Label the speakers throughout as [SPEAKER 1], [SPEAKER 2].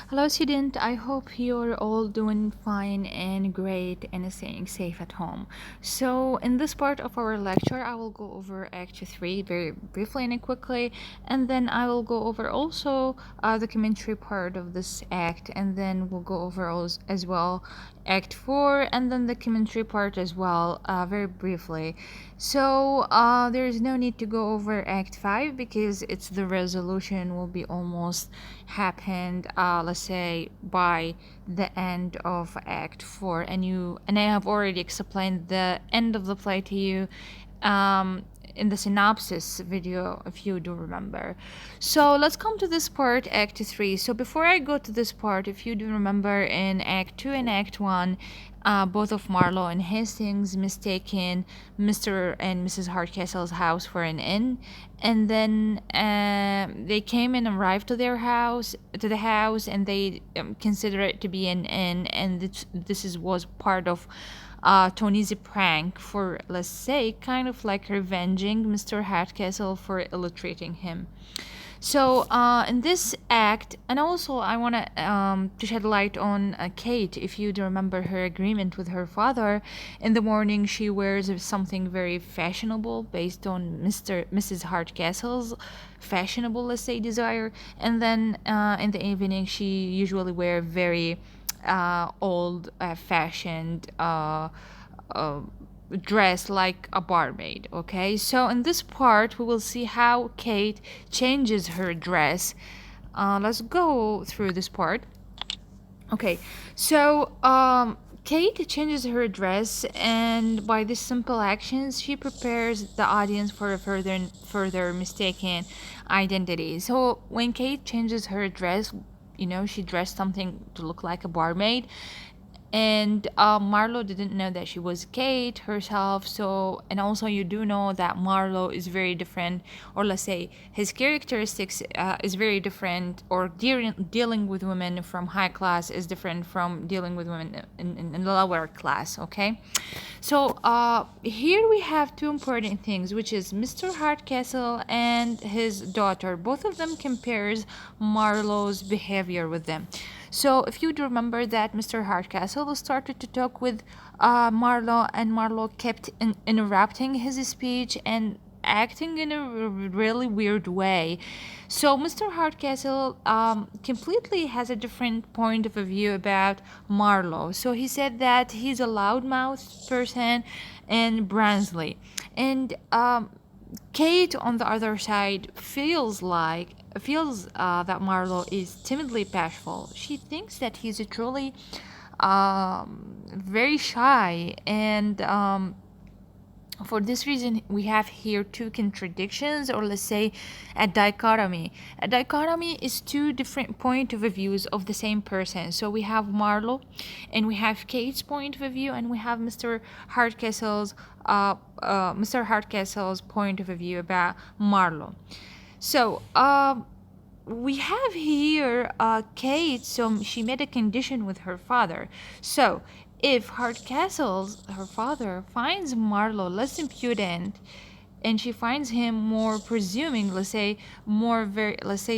[SPEAKER 1] Hello, student. I hope you're all doing fine and great and staying safe at home. So, in this part of our lecture, I will go over Act 3 very briefly and quickly, and then I will go over also the commentary part of this act, and then we'll go over as well Act 4 and then the commentary part as well, very briefly. So, there is no need to go over Act 5 because it's the resolution will be almost happened, let's say by the end of Act 4, and I have already explained the end of the play to you in the synopsis video, if you do remember. So let's come to this part, Act 3. So before I go to this part, if you do remember, in Act 2 and Act 1, both of Marlowe and Hastings mistaken Mr. and Mrs. Hardcastle's house for an inn, and then they came and arrived to the house, and they consider it to be an inn, and was part of Tony's prank for, let's say, kind of like revenging Mr. Hardcastle for ill-treating him. So in this act, and also I want to shed light on Kate. If you do remember her agreement with her father, in the morning she wears something very fashionable based on Mrs. Hardcastle's fashionable, let's say, desire, and then in the evening she usually wear very old fashioned dress like a barmaid. Okay, so in this part we will see how Kate changes her dress. Let's go through this part. Okay, so Kate changes her dress, and by these simple actions she prepares the audience for a further mistaken identity. So when Kate changes her dress, she dressed something to look like a barmaid, and Marlowe didn't know that she was Kate herself. So, and also you do know that Marlowe is very different, or let's say his characteristics is very different, or dealing with women from high class is different from dealing with women in the lower class. Okay, so here we have two important things, which is Mr. Hardcastle and his daughter. Both of them compares Marlowe's behavior with them. So if you do remember that Mr. Hardcastle started to talk with Marlowe, and Marlowe kept interrupting his speech and acting in a really weird way. So Mr. Hardcastle completely has a different point of view about Marlowe. So he said that he's a loudmouth person and Bransley. And Kate, on the other side, feels that Marlowe is timidly bashful. She thinks that he's truly very shy, and for this reason we have here two contradictions, or let's say a dichotomy. A dichotomy is two different point of views of the same person. So we have Marlowe, and we have Kate's point of view, and we have Hardcastle's point of view about Marlowe. So we have here Kate. So she made a condition with her father. So if her father, finds Marlowe less impudent, and she finds him more presuming, let's say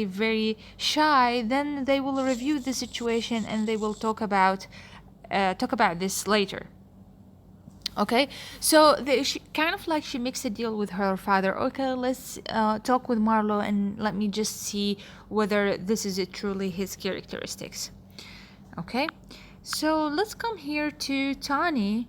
[SPEAKER 1] very shy, then they will review the situation and they will talk about this later. Okay, so she kind of like she makes a deal with her father. Okay, let's talk with Marlowe and let me just see whether this is truly his characteristics. Okay, so let's come here to Tawny.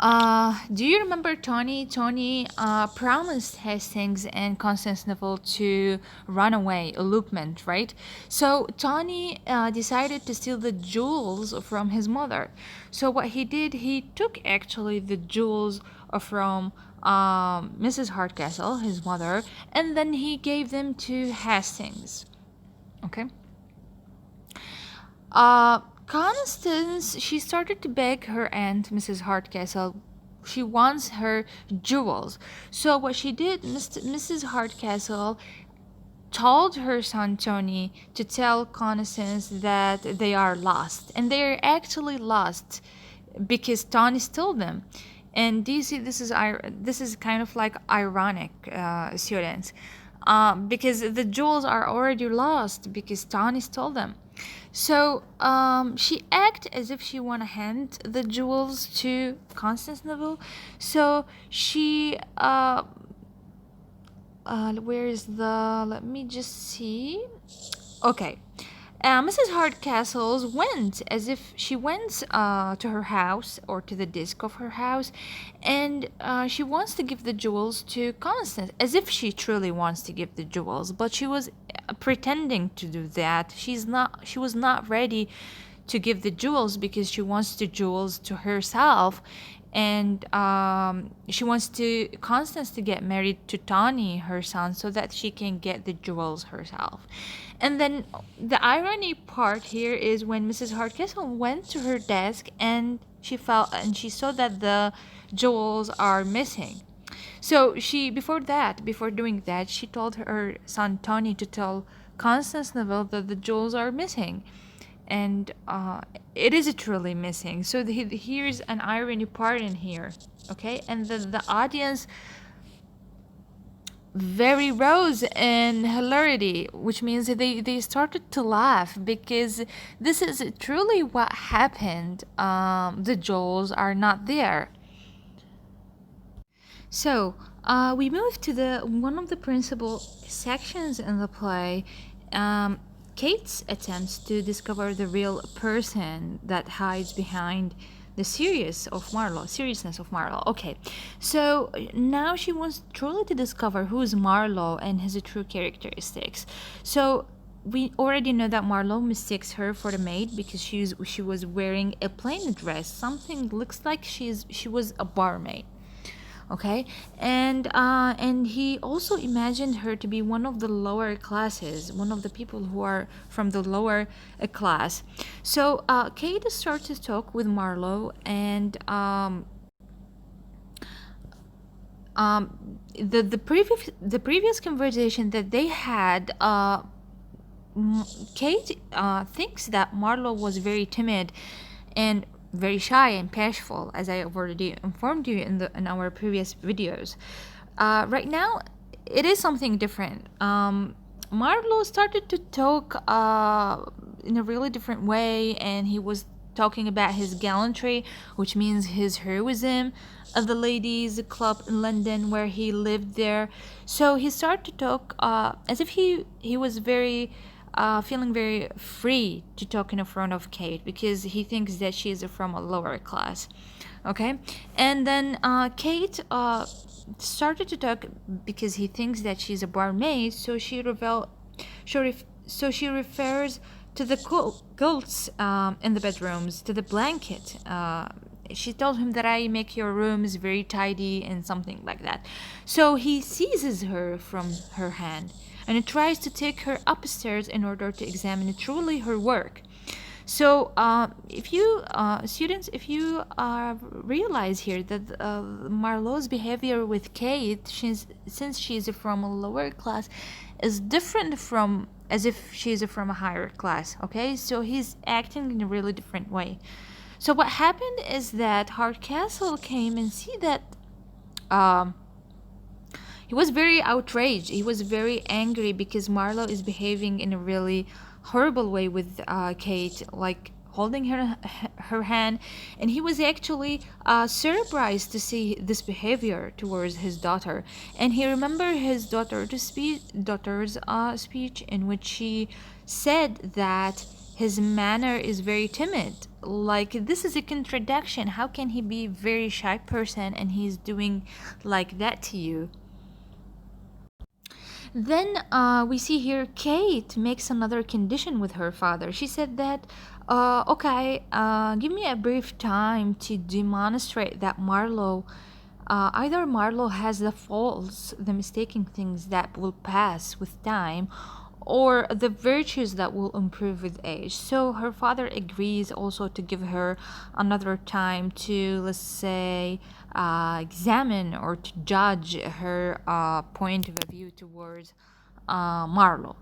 [SPEAKER 1] Do you remember Tawny? Tawny promised Hastings and Constance Neville to run away, elopement, right? So Tawny decided to steal the jewels from his mother. So what he did, he took actually the jewels from Mrs. Hardcastle, his mother, and then he gave them to Hastings. Okay. Constance, she started to beg her aunt, Mrs. Hardcastle. She wants her jewels. So what she did, Mrs. Hardcastle told her son Tony to tell Constance that they are lost. And they are actually lost because Tony stole them. And do you see, this is kind of like ironic, students. because the jewels are already lost because Tawny stole them. So she acted as if she want to hand the jewels to Constance Neville. So she where is the, let me just see. Okay. Mrs. Hardcastle went as if she went to her house or to the desk of her house, and she wants to give the jewels to Constance as if she truly wants to give the jewels, but she was pretending to do that. She was not ready to give the jewels because she wants the jewels to herself, and she wants to Constance to get married to Tawny, her son, so that she can get the jewels herself. And then the irony part here is when Mrs. Hardcastle went to her desk and she saw that the jewels are missing. So before doing that, she told her son Tony to tell Constance Neville that the jewels are missing, and it is truly missing. So here's an irony part in here, okay? And the audience very rose in hilarity, which means they started to laugh because this is truly what happened. The jewels are not there. So we move to the one of the principal sections in the play. Kate's attempts to discover the real person that hides behind the seriousness of Marlowe. Okay, so now she wants truly to discover who's Marlowe and his true characteristics. So we already know that Marlowe mistakes her for the maid because she was wearing a plain dress. Something looks like she was a barmaid. Okay, and he also imagined her to be one of the lower classes, one of the people who are from the lower class. So Kate starts to talk with Marlowe, and the previous conversation that they had, Kate thinks that Marlowe was very timid and very shy and bashful, as I have already informed you in our previous videos. Right now, it is something different. Marlowe started to talk in a really different way, and he was talking about his gallantry, which means his heroism at the ladies' club in London where he lived there. So he started to talk as if he was very feeling very free to talk in front of Kate because he thinks that she is from a lower class. Okay, and then Kate started to talk because he thinks that she's a barmaid. So she refers to the quilts in the bedrooms, to the blanket. She told him that I make your rooms very tidy and something like that. So he seizes her from her hand and it tries to take her upstairs in order to examine truly her work. So if you students, if you realize here that Marlowe's behavior with Kate, since she's from a lower class, is different from as if she's from a higher class. Okay, so he's acting in a really different way. So what happened is that Hardcastle came and see that he was very outraged. He was very angry because Marlowe is behaving in a really horrible way with Kate, like holding her hand, and he was actually surprised to see this behavior towards his daughter. And he remembered his daughter's speech in which she said that his manner is very timid. Like, this is a contradiction. How can he be a very shy person and he's doing like that to you? Then we see here Kate makes another condition with her father. She said that, okay, give me a brief time to demonstrate that either Marlowe has the faults, the mistaken things that will pass with time, or the virtues that will improve with age. So her father agrees also to give her another time to, let's say, examine or to judge her point of view towards Marlowe.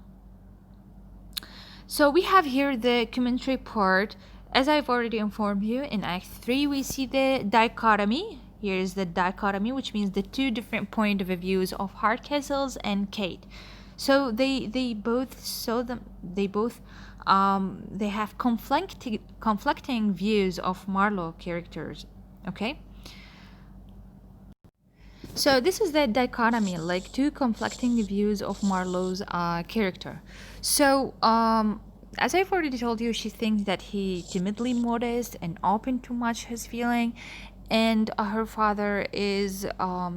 [SPEAKER 1] So we have here the commentary part. As I've already informed you, in Act 3 we see the dichotomy. Here is the dichotomy, which means the two different point of views of Hardcastle's and Kate. So they both saw them. They have conflicting views of Marlowe characters. Okay. So this is the dichotomy, like two conflicting views of Marlowe's character. So as I've already told you, she thinks that he timidly modest and open to much his feeling, and her father is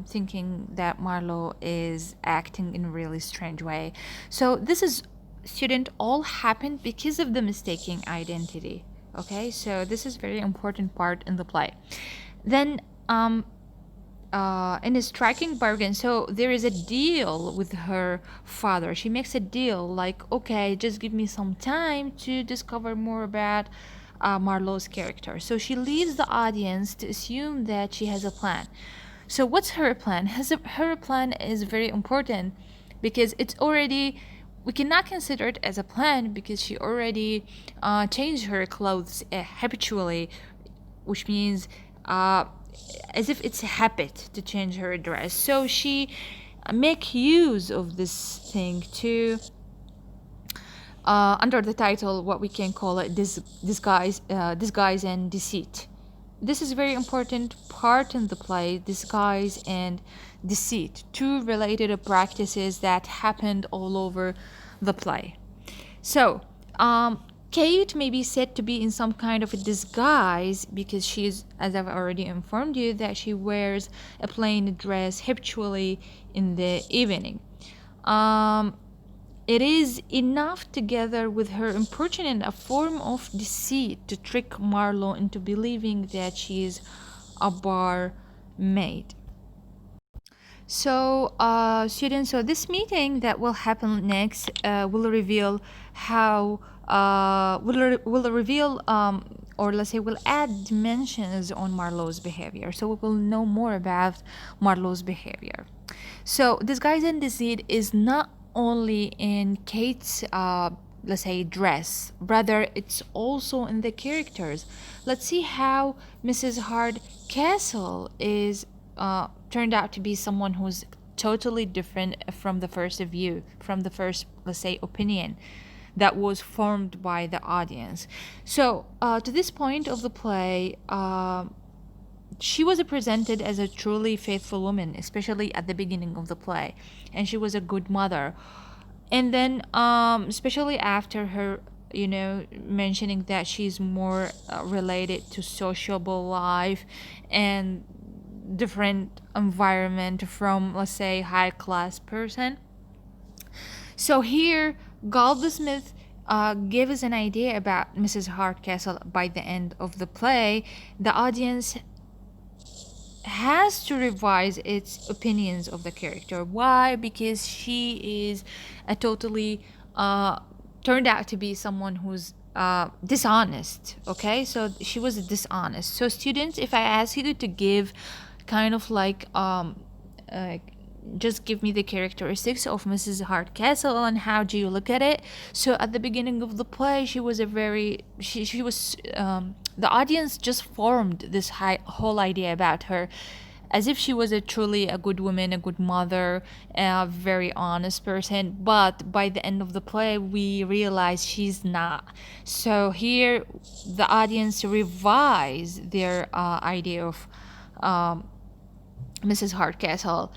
[SPEAKER 1] thinking that Marlowe is acting in a really strange way. So this is student all happened because of the mistaking identity. Okay, so this is very important part in the play. Then in a striking bargain. So there is a deal with her father. She makes a deal like, okay, just give me some time to discover more about Marlowe's character. So she leaves the audience to assume that she has a plan. So what's her plan? Her plan is very important because it's already, we cannot consider it as a plan because she already changed her clothes habitually, which means as if it's a habit to change her dress. So she make use of this thing to under the title what we can call it disguise and deceit. This is very important part in the play, disguise and deceit, two related practices that happened all over the play. So Kate may be said to be in some kind of a disguise because she's, as I've already informed you, that she wears a plain dress habitually in the evening. It is enough together with her importunate a form of deceit to trick Marlowe into believing that she is a barmaid. So, students, so this meeting that will happen next will reveal how, will reveal, or let's say, will add dimensions on Marlowe's behavior. So we will know more about Marlowe's behavior. So, disguise and deceit is not only in Kate's, let's say, dress, rather, it's also in the characters. Let's see how Mrs. Hardcastle is turned out to be someone who's totally different from the first view, from the first, let's say, opinion that was formed by the audience. So to this point of the play, she was presented as a truly faithful woman, especially at the beginning of the play, and she was a good mother. And then especially after her, you know, mentioning that she's more related to sociable life and different environment from, let's say, high class person. So here Goldsmith gave us an idea about Mrs. Hardcastle. By the end of the play, the audience has to revise its opinions of the character. Why? Because she is a totally turned out to be someone who's dishonest. Okay, so she was dishonest. So students, if I ask you to give kind of like just give me the characteristics of Mrs. Hardcastle and how do you look at it. So at the beginning of the play, she was a very she was the audience just formed this whole idea about her as if she was a truly a good woman, a good mother, a very honest person. But by the end of the play, we realize she's not. So here, the audience revise their idea of Mrs. Hardcastle,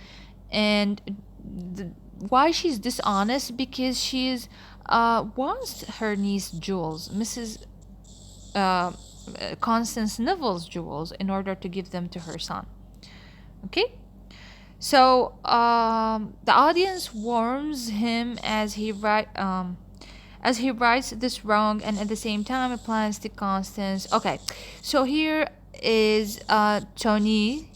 [SPEAKER 1] and why she's dishonest, because she's wants her niece jewels, Mrs. Constance Neville's jewels, in order to give them to her son. Okay, so the audience warns him as he writes this wrong, and at the same time it plans to Constance. Okay, so here is Tony.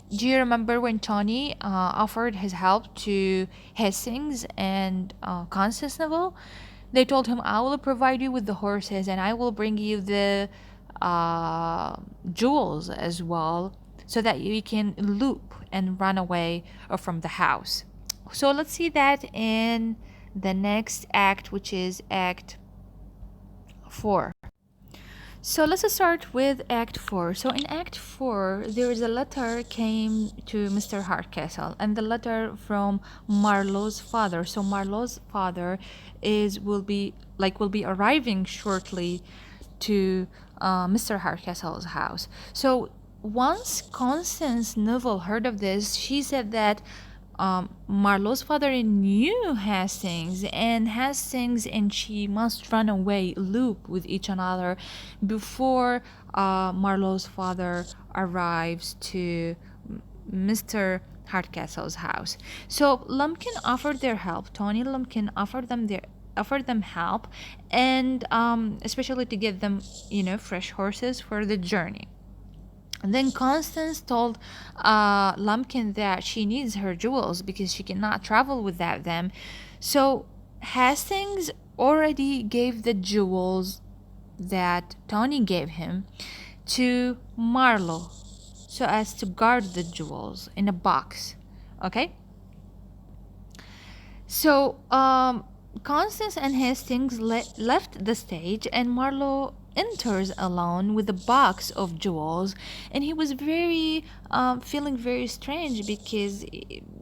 [SPEAKER 1] Do you remember when Tony offered his help to Hastings and Constance Neville? They told him, I will provide you with the horses and I will bring you the jewels as well, so that you can loop and run away from the house. So let's see that in the next act, which is Act 4. So let's start with Act 4. So in Act 4, there is a letter came to Mr. Hardcastle, and the letter from Marlowe's father. So Marlowe's father is will be arriving shortly to Mr. Hardcastle's house. So once Constance Neville heard of this, she said that Marlowe's father knew Hastings and she must run away, loop with each another before Marlowe's father arrives to Mr. Hardcastle's house. So Lumpkin offered their help. Tony Lumpkin offered them help, and especially to get them, fresh horses for the journey. And then Constance told Lumpkin that she needs her jewels because she cannot travel without them. So Hastings already gave the jewels that Tony gave him to Marlowe so as to guard the jewels in a box. Okay? So Constance and Hastings left the stage, and Marlowe enters alone with a box of jewels, and he was very feeling very strange because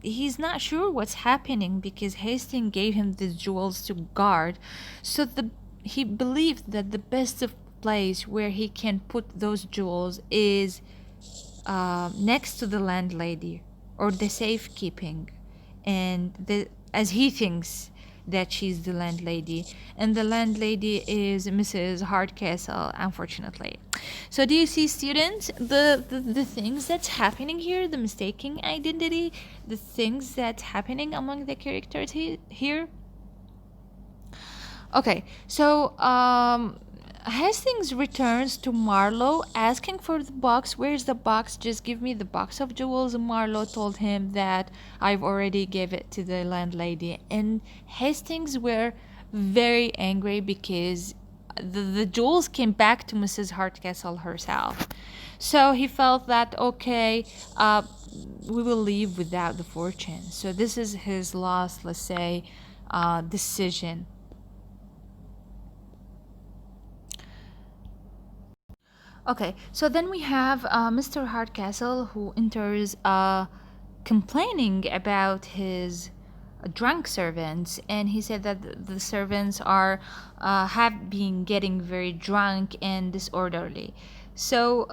[SPEAKER 1] he's not sure what's happening because Hastings gave him the jewels to guard. So he believed that the best of place where he can put those jewels is next to the landlady or the safekeeping, and as he thinks that she's the landlady, and the landlady is Mrs. Hardcastle, unfortunately. So do you see, students, the things that's happening here, the mistaking identity, the things that's happening among the characters here? Okay, so Hastings returns to Marlowe asking for the box. Where's the box? Just give me the box of jewels. Marlowe told him that I've already gave it to the landlady. And Hastings were very angry because the jewels came back to Mrs. Hardcastle herself. So he felt that, okay, we will leave without the fortune. So this is his last, let's say, decision. Okay, so then we have Mr. Hardcastle who enters complaining about his drunk servants, and he said that the servants are have been getting very drunk and disorderly. So,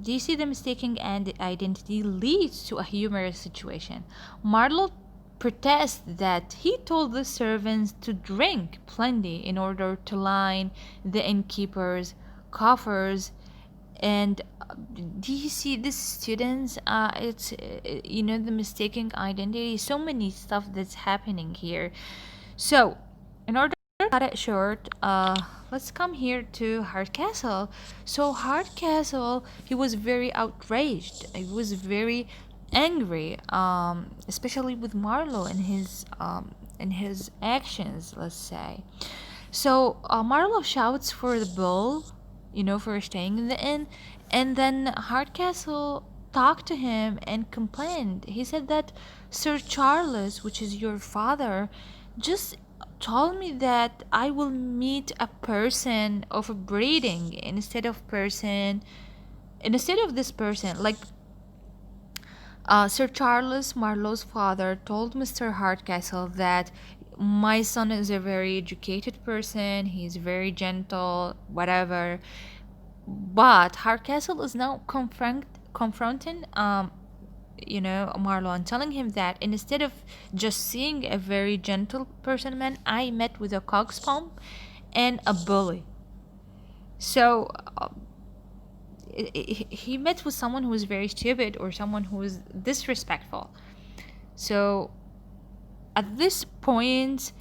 [SPEAKER 1] do you see the mistaking and identity leads to a humorous situation? Marlowe protests that he told the servants to drink plenty in order to line the innkeeper's coffers. And do you see this, students? It's the mistaken identity, so many stuff that's happening here. So in order to cut it short, let's come here to Hardcastle. So Hardcastle, he was very outraged, he was very angry, especially with Marlowe and his actions, let's say. So Marlowe shouts for the bull, for staying in the inn. And then Hardcastle talked to him and complained. He said that Sir Charles, which is your father, just told me that I will meet a person of a breeding instead of this person. Like Sir Charles, Marlowe's father, told Mr. Hardcastle that my son is a very educated person, he's very gentle, whatever. But Hardcastle is now confronting Marlowe and telling him that instead of just seeing a very gentle person, man, I met with a coxcomb and a bully. So he met with someone who is very stupid or someone who is disrespectful. So at this point,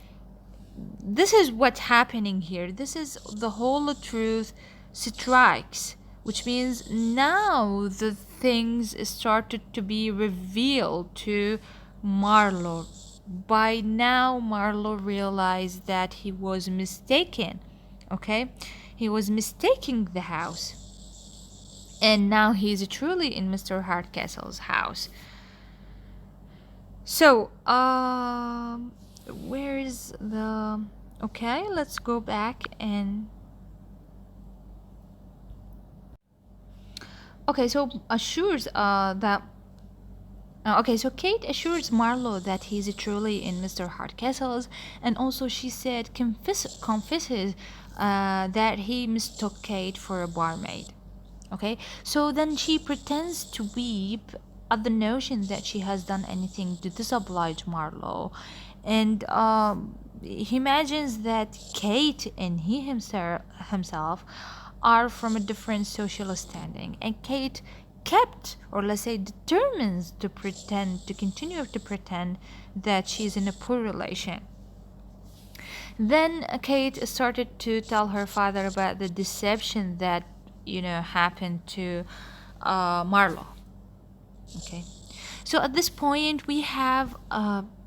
[SPEAKER 1] this is what's happening here. This is the whole truth strikes, which means now the things started to be revealed to Marlowe. By now, Marlowe realized that he was mistaken. Okay, he was mistaking the house, and now he's truly in Mr. Hardcastle's house. So, where is the... Okay, let's go back and... Okay, so assures that okay, so Kate assures Marlowe that he's truly in Mr. Hardcastle's, and also she said confesses that he mistook Kate for a barmaid. Okay, so then she pretends to weep at the notion that she has done anything to disoblige Marlowe, and he imagines that Kate and he himself are from a different social standing, and Kate kept, or let's say determines to pretend, to continue to pretend that she's in a poor relation. Then Kate started to tell her father about the deception that happened to Marlo. Okay, so at this point we have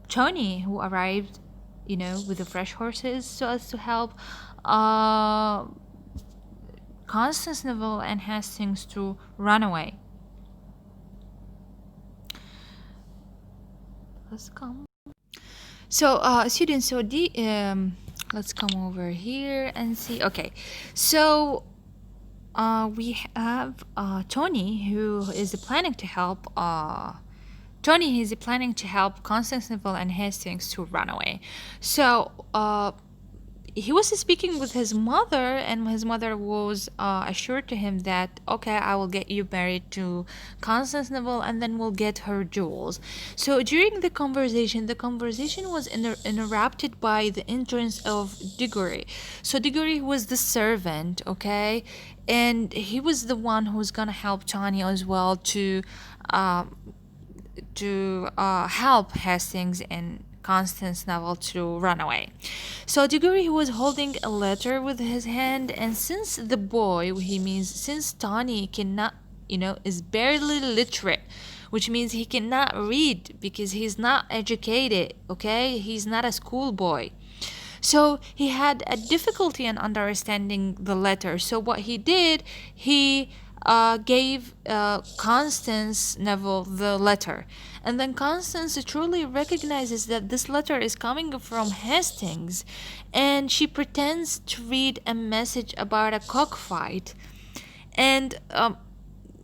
[SPEAKER 1] Tony who arrived, with the fresh horses so as to help uh, Constance Neville and Hastings to run away. Let's come. So, students, let's come over here and see. Okay, so we have Tony who is planning to help. Tony is planning to help Constantinople and Hastings to run away. So, he was speaking with his mother, and his mother was assured to him that, okay, I will get you married to Constantinople, and then we'll get her jewels. So during the conversation was interrupted by the entrance of Diggory. So Diggory was the servant, okay, and he was the one who was gonna help Tanya as well uh, to help Hastings and Constance Neville to run away. So Diggory was holding a letter with his hand, and since the boy, he means since Tony cannot, is barely literate, which means he cannot read because he's not educated, okay? He's not a schoolboy. So he had a difficulty in understanding the letter. So what he did, he gave Constance Neville the letter. And then Constance truly recognizes that this letter is coming from Hastings. And she pretends to read a message about a cockfight. And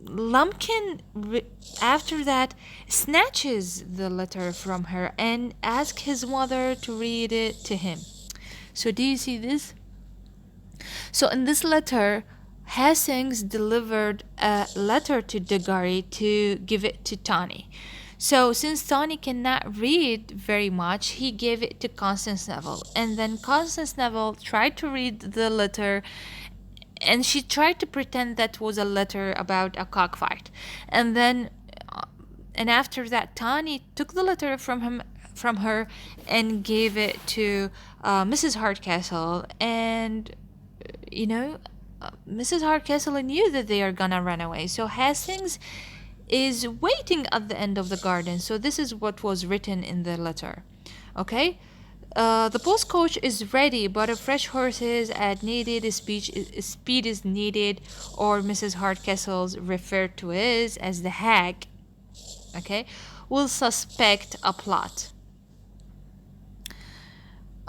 [SPEAKER 1] Lumpkin, after that, snatches the letter from her and asks his mother to read it to him. So do you see this? So in this letter, Hastings delivered a letter to Diggory to give it to Tawny. So since Tawny cannot read very much, he gave it to Constance Neville. And then Constance Neville tried to read the letter, and she tried to pretend that was a letter about a cockfight. And then and after that, Tawny took the letter from her and gave it to Mrs. Hardcastle, and Mrs. Hardcastle knew that they are gonna run away. So Hastings is waiting at the end of the garden. So this is what was written in the letter. Okay. The post coach is ready, but a fresh horses at needed speed is needed, or Mrs. Hardcastle's referred to as the hag. Okay, will suspect a plot.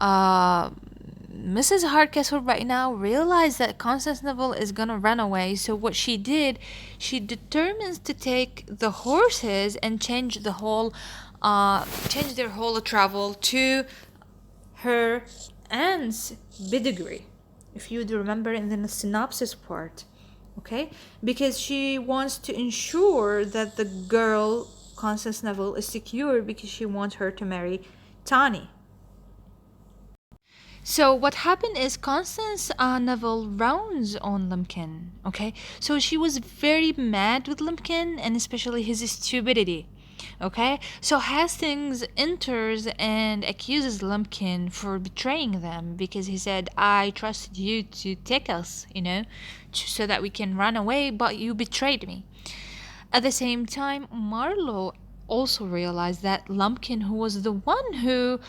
[SPEAKER 1] Mrs. Hardcastle right now realized that Constance Neville is gonna run away, so what she did, she determines to take the horses and change their whole travel to her aunt's pedigree, if you'd remember in the synopsis part. Okay, because she wants to ensure that the girl Constance Neville is secure, because she wants her to marry Tawny. So what happened is Constance Neville rounds on Lumpkin. Okay, so she was very mad with Lumpkin, and especially his stupidity. Okay, so Hastings enters and accuses Lumpkin for betraying them, because he said, I trusted you to take us, so that we can run away, but you betrayed me. At the same time, Marlowe also realized that Lumpkin, who was the one who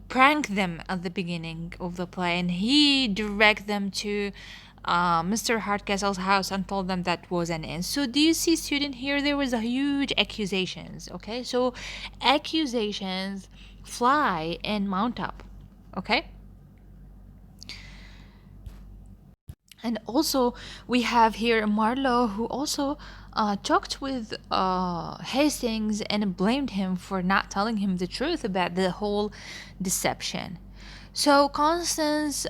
[SPEAKER 1] pranked them at the beginning of the play, and he directed them to Mr. Hardcastle's house and told them that was an end. So do you see, student, here there was a huge accusations. Okay, so accusations fly and mount up. Okay, And also, we have here Marlowe, who also talked with Hastings and blamed him for not telling him the truth about the whole deception. So Constance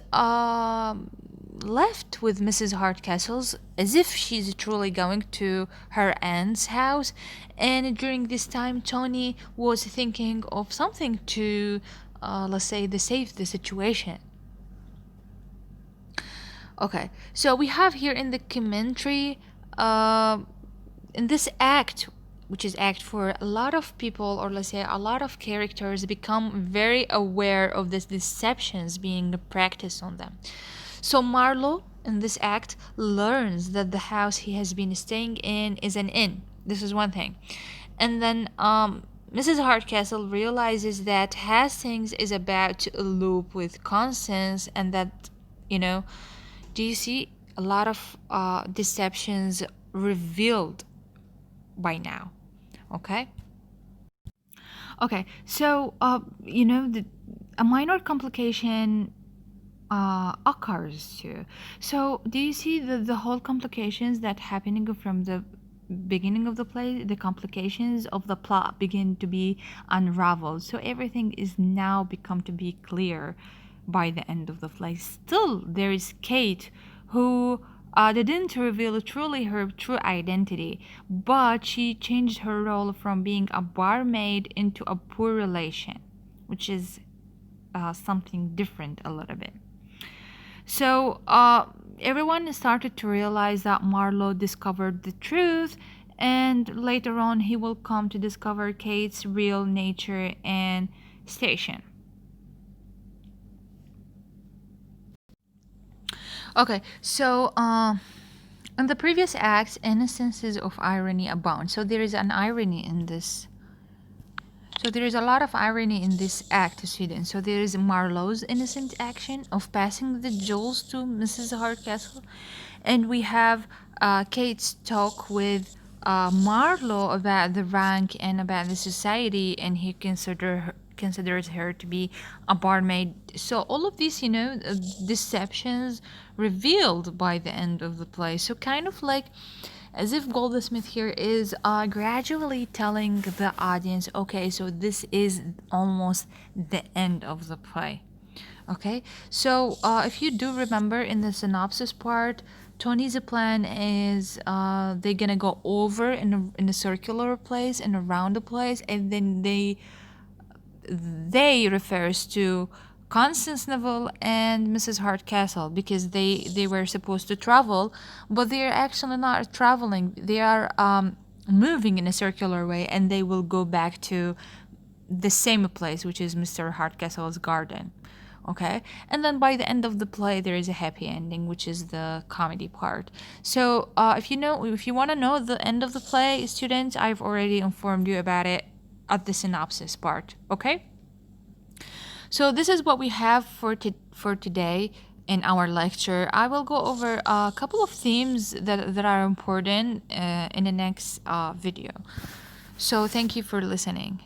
[SPEAKER 1] left with Mrs. Hardcastle's as if she's truly going to her aunt's house. And during this time, Tony was thinking of something to, let's say, to save the situation. Okay, so we have here in the commentary, uh, in this act, which is act for a lot of people, or let's say a lot of characters, become very aware of these deceptions being practiced on them. So Marlowe in this act learns that the house he has been staying in is an inn. This is one thing. And then Mrs. Hardcastle realizes that Hastings is about to elope with Constance, and that, you know, do you see a lot of deceptions revealed by now? Okay. Okay. So, a minor complication occurs too. So, do you see the whole complications that happening from the beginning of the play? The complications of the plot begin to be unraveled. So everything is now become to be clear by the end of the play. Still, there is Kate, who didn't reveal truly her true identity, but she changed her role from being a barmaid into a poor relation, which is something different a little bit. So everyone started to realize that Marlowe discovered the truth, and later on, he will come to discover Kate's real nature and station. Okay, so in the previous acts, instances of irony abound. So there is an irony in this. So there is a lot of irony in this act, students. So there is Marlowe's innocent action of passing the jewels to Mrs. Hardcastle, and we have Kate's talk with Marlowe about the rank and about the society, and he considers her to be a barmaid. So all of these, deceptions revealed by the end of the play. So kind of like as if Goldsmith here is gradually telling the audience, okay, so this is almost the end of the play. Okay, so if you do remember in the synopsis part, Tony's plan is they're gonna go over in a circular place and around the place, and then they refers to Constance Neville and Mrs. Hardcastle, because they were supposed to travel, but they are actually not traveling. They are moving in a circular way, and they will go back to the same place, which is Mr. Hardcastle's garden. Okay, and then by the end of the play, there is a happy ending, which is the comedy part. So, if you want to know the end of the play, students, I've already informed you about it at the synopsis part. Okay. So this is what we have for today in our lecture. I will go over a couple of themes that are important in the next video. So thank you for listening.